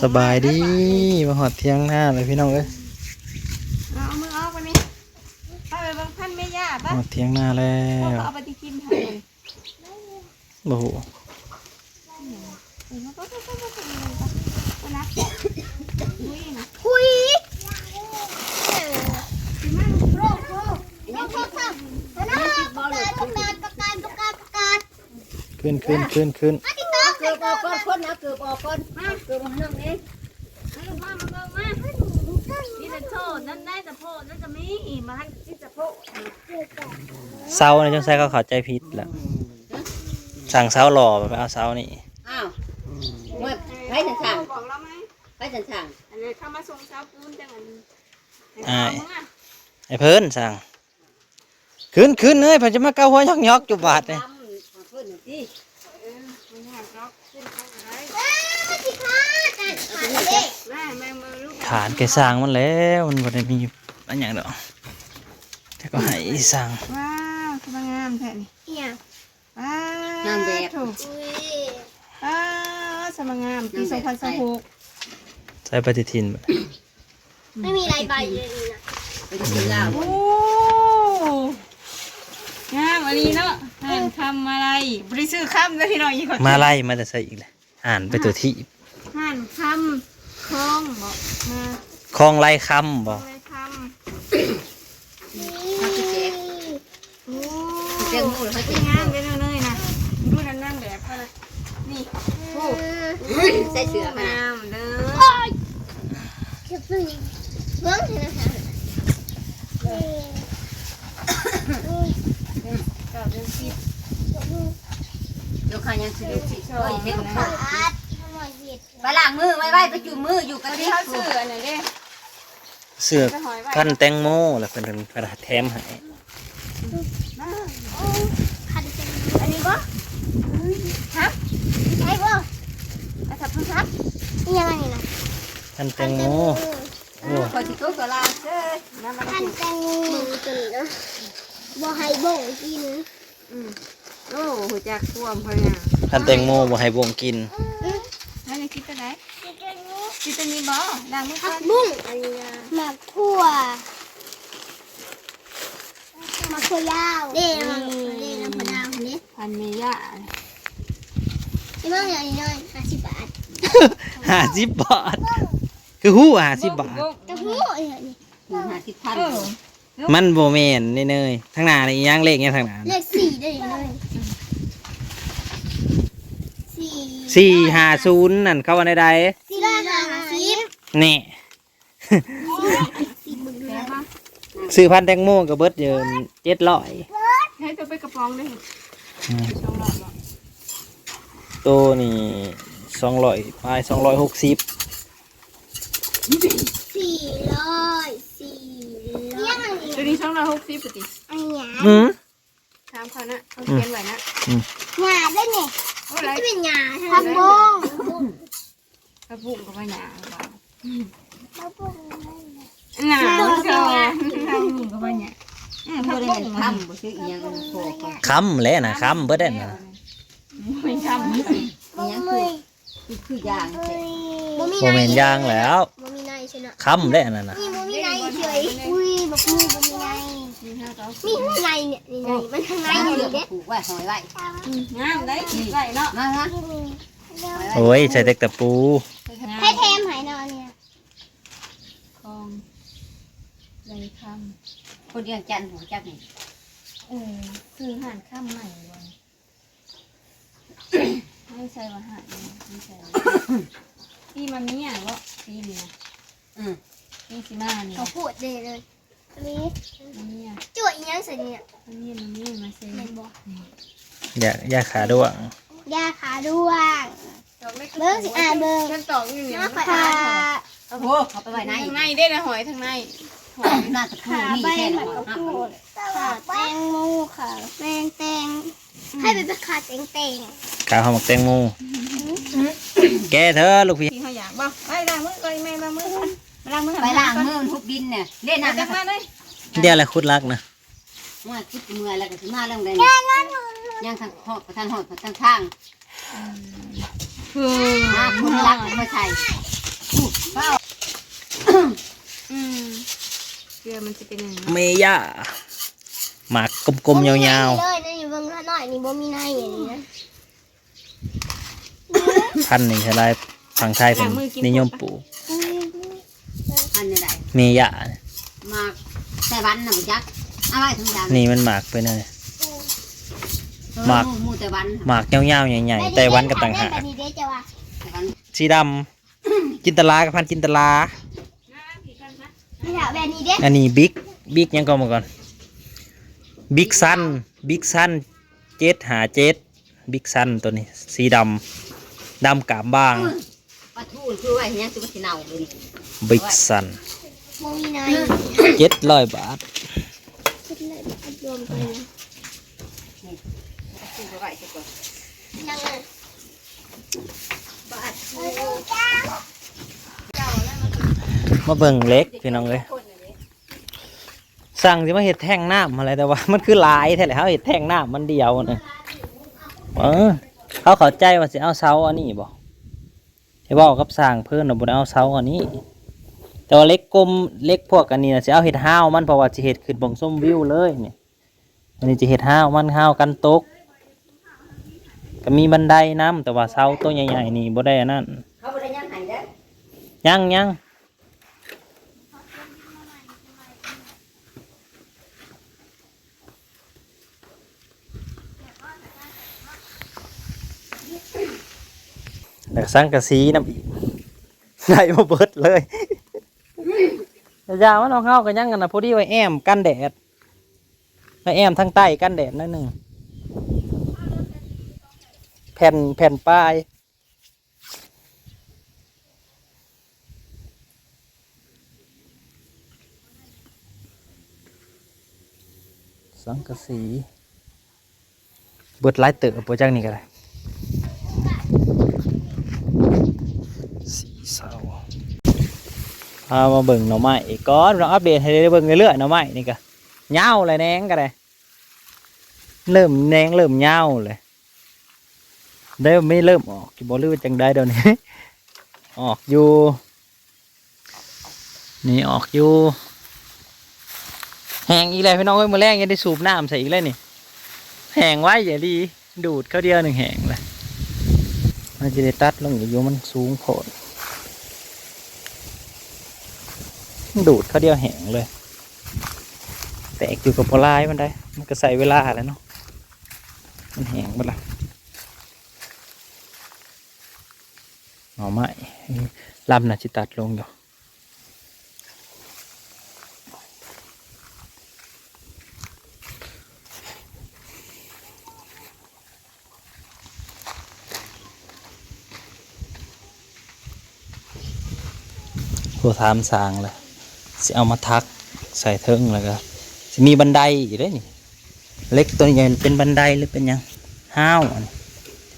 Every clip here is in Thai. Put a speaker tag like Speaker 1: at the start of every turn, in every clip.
Speaker 1: สบายดีมาหอดเที่ยงหน้าเลยพี่น้องเอ้ย
Speaker 2: เอามือออกไปนี่ไปเบิ่งพันแม่ย่าปะ
Speaker 1: หอดเที่ยงหน้าแล้ว
Speaker 2: เอาไปกินเถอะ
Speaker 1: โอ้โห
Speaker 3: คุยยังพอทำนะประกาศ
Speaker 1: ขึ้น
Speaker 3: เกือบออกก่อนคนนะเกือบออกก่อนเกือบมานั่งเอง
Speaker 2: มานี่จะโทษนั่นได้แต่โพดนั่นจะมีมาให้ที่จะโพด
Speaker 1: เสาในจังไสก็เข้าใจผิดแล้วสั่งเสาหล่อไปเอาเสานี่
Speaker 3: อ้าวเมื่อให้ฉันสั่ง
Speaker 2: บอกเราไหม
Speaker 3: ให้ฉันสั่ง
Speaker 2: อันนี้เข้ามาส่งเช้าปูนจัง
Speaker 1: ไอ้เพิ่นสั่งขึ้นเลยเพิ่นจะมาเกาหัวยอกอยู่บาดเลยขานแกสร้างมันแล้วมันบ่ได้มีอันอย่างดอกแต่ก็ให้สั่ง
Speaker 2: ว้าวสวยงามแท้นี่ว้าว
Speaker 3: งามแบบ
Speaker 2: ถูกว้าวสวยงามปี2026
Speaker 1: ใช้ปฏิทิน
Speaker 3: ไม่มีลายใบเลยนะไปดูลาว
Speaker 2: โอ้งามอันนี้เนาะอ่านคำอะไรบริสุทธิ์คำเลยพี่น้องอีกคน
Speaker 1: มาไล่มาแต่ใส่อีกเลยอ่านไปตัวที่
Speaker 2: อ่านคำคลองบอกมา
Speaker 1: คลองไล่คำบอก
Speaker 2: อะไรคำ
Speaker 3: เขาจะแจก
Speaker 2: โอ้
Speaker 3: แจกหมูแล้วเขาจะ
Speaker 2: งามเป็นเลยนะดูนั่นแบบเขาเลยนี่โอ้
Speaker 3: ใส่เสื้อขนาด
Speaker 2: งามเลย
Speaker 3: เก็บตัวนี้เบิ้งเห็นนะคะยกขายังสิสิเฮ้ยเห็นนะไปล้างมือไว้ไปจุ่มมืออยู่กันที่เขา
Speaker 2: เสื้ออันไหนเด้
Speaker 1: เสื้อพันแตงโมแล้วเป็นกระดาษแถมให้
Speaker 3: อันนี้บ่ครับใช่บ่อาทับครับนี่ยังไงนะ
Speaker 1: พันแตงโมโอ้
Speaker 3: พอสิโตก็ลาเด้อพันแตงโมมือตัวนี้นะบ่ให้บ่งกิน
Speaker 2: โอ้หัวจักท่วมพยัง
Speaker 1: พันแตงโมบ่ให้บ่งกิน
Speaker 2: แล้วจะคิดตัวไหนคิดตัวนี้บ่ล้างมือก่อน
Speaker 3: บุ้งอันนี้นะหมักถั่วหมักถั่วยาวเด้นะพอดาวคนนี้
Speaker 2: พันเมย่า
Speaker 3: ที่มั่งอย่างนี้เลย50 บาท
Speaker 1: 50 บาทคือหู้50 บาท
Speaker 3: แต่หูอย่างนี้50,000
Speaker 1: มันโบแมนนี่เนยทางหน้านี่ยังเลขเนี่ยทางหน้า
Speaker 3: เลข4ได้เลย
Speaker 1: 450นั่นเข้าวันใด
Speaker 3: 450
Speaker 1: นี่ซื้อพันแตงโมกับเบิร์ดเยิน700
Speaker 2: ให้ตัวไปกระป๋องเลย
Speaker 1: ตัวนี่200 260
Speaker 2: ตัวนี้260ปกติถามเขานะเขาเขียนไว้นะ
Speaker 3: หญ้าได้เนี่ยจะเป็นหญ้าทำบง
Speaker 2: กระปุกกับหญ้า
Speaker 3: หญ้า
Speaker 2: กระปุกกับหญ้า
Speaker 3: บ่ได้ทำบ่ซื้ออีหยังโค
Speaker 1: คำแล้วนะคำเบิร์ดน่ะ
Speaker 2: ไม่คำ
Speaker 3: อีหยังคือย่าง
Speaker 1: โมเมนต์ย่างแล้ว
Speaker 3: บ่มีในใช่เนาะ
Speaker 1: คำแล้วนั่นน่ะ
Speaker 3: นี่บ่มีในเฉยอุ้ยบ่มีในมีในเนี่ยนี่มันข้างในอยู่เด้ผูกไว้หอยไว้
Speaker 2: งามได้ไว้เนาะ
Speaker 3: มาฮะ
Speaker 1: โอ้ยใส่เด็กตะปู
Speaker 3: ให้แถมให้นอนเนี่ย
Speaker 2: คองเลยค
Speaker 3: ำคนเดียวจันหัวจักนี่
Speaker 2: คือห่านข้ามใหม่วันไม่ใช่ว่าห่านไม่ใช่ที่มันมีอย่างว่าปีนี้ปีสิมาเนี่ย
Speaker 3: เขาพูดเลยนี่จุ๋ยยังสิเนี่ย
Speaker 2: มันนี่มาเซ็นบอก
Speaker 1: ยาขาด้วง
Speaker 3: ยาขาด้วงเบิ้งสิเบิ้ง
Speaker 2: มันตอกอยู่เนี่ย
Speaker 3: ค่ะ
Speaker 2: โอ้โหเขาไปไว้ในได้นะหอยทางใน
Speaker 3: หอยหน้าตะคูนี่แค่ไหนขาแตงโมค่ะแตงให้เป็นขาแตง
Speaker 1: ขาหอมแตงโมแกเธอลูกพี่
Speaker 2: เขาอยากบอกไปล้างมือก่อนแม่ล้างมือก่อน
Speaker 3: ไปล้างมือทุบดินเนี่ยเล่นน้ำ
Speaker 2: มาเลย
Speaker 1: เดี๋ยวอะไรคุดรักนะ
Speaker 3: ว่าคิดเมื่อแล้วก็ถึงมาเรื่องใดยังทางหอดทางทาง
Speaker 2: คุณรักมาใส่เกลือมันจะเป็นอย่างนี้
Speaker 1: เมย่าหมากกลมๆยาว
Speaker 3: เลยนี่เบิ่งหน่อยนี่บ่มีในอย่างนี้นะ
Speaker 1: ๆพันธุ์นี่ใช่ไรฝั่งไทยเป็นนิยมปลูก
Speaker 2: พันอะไร
Speaker 1: เมย่า
Speaker 2: มาใส่วันน่ะจักเอาไว้ทั้งอย่าง
Speaker 1: นี่มันหมากไปเลยหมาก
Speaker 2: มูแต่วัน
Speaker 1: หมากยาวๆใหญ่ๆแต่วันกับต่างหาก
Speaker 3: แบบนี้เด้จ้ะว่า
Speaker 2: แต่วัน
Speaker 1: สีดำจินตลากับพันธุ์จินตลา
Speaker 3: นี่แหละแบบนี้เด้
Speaker 1: อันนี้บิ๊กยังก็มาก่อนบิ๊กซัน757บิ๊กซันตัวนี้สีดำกาบบาง
Speaker 2: ปลาทูคือว่าอย่างนี้ตัวสีเน่าเลย
Speaker 1: บิ๊กซัน
Speaker 3: บ่มีใน
Speaker 1: 700 บาท
Speaker 3: คิดเลยรวมกันนะ
Speaker 2: ทูไปไว้สักก่อน
Speaker 3: ยังไง
Speaker 2: บาท
Speaker 1: มาเบิ่งเล็กพี่น้องเลยสั่งสิมาเห็ดแท่งน้ำอะไรแต่ว่า มันคือหลายแท้เลยเขาเห็ดแท่งน้ำมันเดียวนะเขาเข้าใจว่าสิเอาเสาอันนี้บ่ให้บอกกับสั่งเพิ่นว่าบ่ได้เอาเสาอันนี้ แต่ว่าเล็กกลมเล็กพวกอันนี้นะสิเอาเห็ดห้าวมันเพราะว่าสิเห็ดขึ้นบ่งส้มวิวเลยนี่อันนี้จะเห็ดห้าวมันห้าวกันตกก็มีบันไดน้ำแต่ว่าเสาตัวใหญ่ๆนี่บ่ได้อันนั้น
Speaker 2: เขาไม่ได้ย่างไห้เด้อ
Speaker 1: ยังแล้วสังกะสีน้ำอีกได้มาเบิดเลยยาวมันเอาเข้ากันยังกันนะพอดีไว้แอมกันแดดไว้แอมทางใต้กันแดดนั่นหนึ่งแผ่นป้ายสังกะสีเบิดหลายเติบโปรจังนี่ก็ได้สีเศร้าพามาเบิ่งหน่อไม้อีกก้อนเราอัปเดตให้ได้เบิ่งเรื่อยๆหน่อไม้นี่ก็เงาเลยแหนงก็ได้เริ่มแหนงเริ่มเงาเลยเริ่มไม่เริ่มออกกี่บอลลูนจังได้เดี๋ยวนี้ ออกอยู่นี่ออกอยู่แห้งอีกแล้วพี่น้องเอ้ยมือแรงยังได้สูบน้ำใส่อีกแล้วนี่แห้งไว้อย่าดีดูดเข้าเดียวหนึ่งแห้งเลยมันจะได้ตัดลงอยู่มันสูงโผล่ดูดเข้าเดียวแห้งเลยแตกอยู่กับพลายมันได้มันก็ใส่เวลาแล้วเนาะมันแห้งหมดละหน่อไม้ลำน่ะจิตัดลงอยู่ตัวทามสางเลยสิเอามาทักใส่เทิงแล้วก็สิมีบันไดอยู่ด้วยนี่เล็กตัวใหญ่เป็นบันไดหรือเป็นยังห้าวอันนี้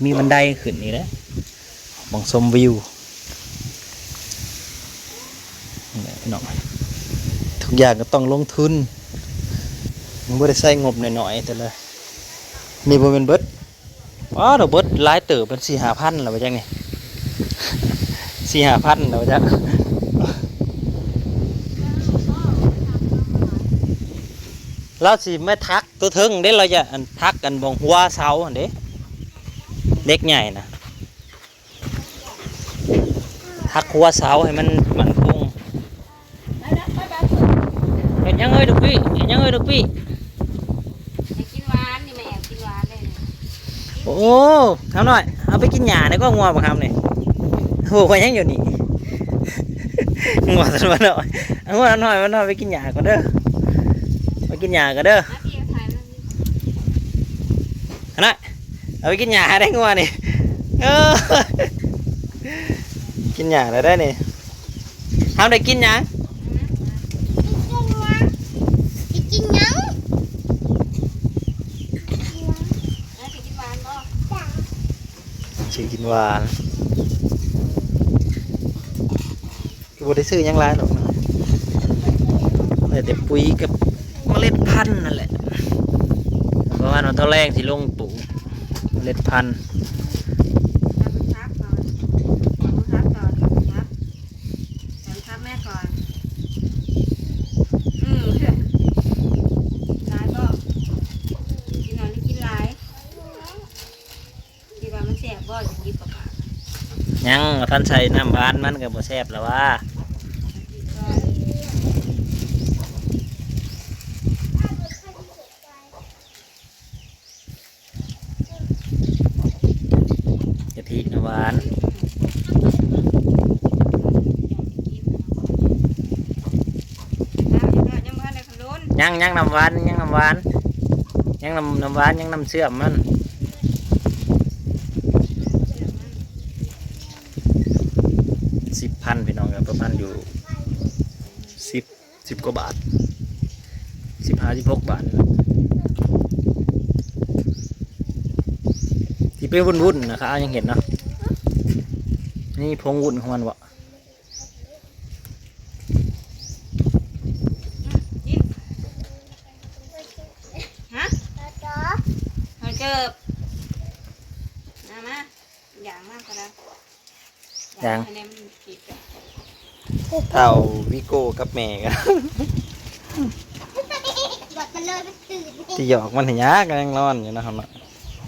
Speaker 1: มีบันไดขึ้นนี่แหละบังชมวิวนี่แหละพี่น้องทุกอย่างก็ต้องลงทุนมันไม่ได้ใส่งบหน่อยๆแต่เลยนี่บ่เป็นเบิดว้าวเราเบิดหลายเติบเป็น4-5 พันแล้วไปจังนี่4-5 พันแล้วจังเราสิไม่ทักตัวถึงเด้เราจะทักกันบงหัวเสาอันเด้เล็กใหญ่นะทักหัวเสาให้มันคงเห็นยังเอ้ยลูกพี่เห็นยังเอ้ยลูกพี่
Speaker 2: กินหวานนี่แม่กินหวานเลย
Speaker 1: โอ้ทำหน่อยเอาไปกินหญ้าในก็งัวปะครับเนี่ยโอ้ยยังอยู่นี่งัวสันมาหน่อยงัวหน่อยมันหน่อยไปกินหญ้าก่อนเด้อไปกินหญ้าก่อนเด้อนะเอาไปกินหญ้าได้งัวนี่กินหญ้าได้นี่ทำได้กินหยัง
Speaker 3: กินยัง
Speaker 1: สิกินหวานคือบ่ได้ซื้อหยังหลายหรอกนะแต่ปุ๋ยกับเมล็ดพันธุ์นั่นแหละเพราะว่าเราตอนแรกที่ลงปลูกเมล็ดพันธุ์ คันใส่น้ำหวานมันก็บ่แซ่บแล้วว่ากะทิน้ำหวานยังน้ำหวานยังน้ำหวานยังน้ำหวานยังน้ำเชื่อมมัน10,000พี่น้องครับประมาณอยู่10กว่าบาท15-16 บาทนี่แหละที่ไปวุ่นๆนะครับยังเห็นเนาะนี่พงวุ่นของมันวะ
Speaker 2: มันเกิบมาอย่างมากก็แล้วอย่างให้มันกินกัน
Speaker 1: เท่าวิโก้กับแม่กัน
Speaker 3: หยดมันเลยมันตื่น
Speaker 1: ที่หยอกมันเห็นยากยังร้อนอยู่นะครับเนาะ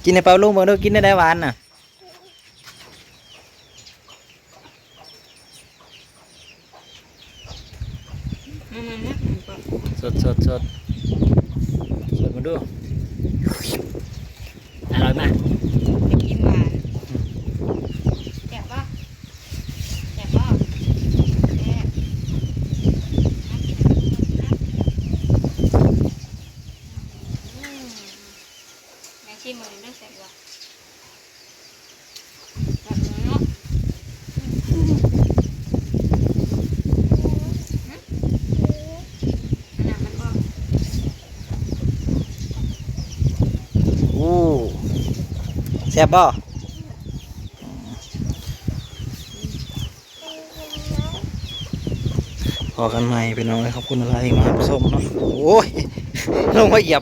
Speaker 1: กินในเปล่าลุงบอกด้วยกินได้หวานน่ะสดมาดูอร่อยมาก
Speaker 2: จะกินหวานแซ่บป่ะแซ่บป่ะแซ่บแม่ชิมมือนี่แซ่บว่ะแบบนี้เนาะมันก็
Speaker 1: อู้แซ่บป่ะพอกันใหม่เป็นน้องเลยขอบคุณอะไรที่มาผสมเนาะโอ้ยลงมาเหยียบ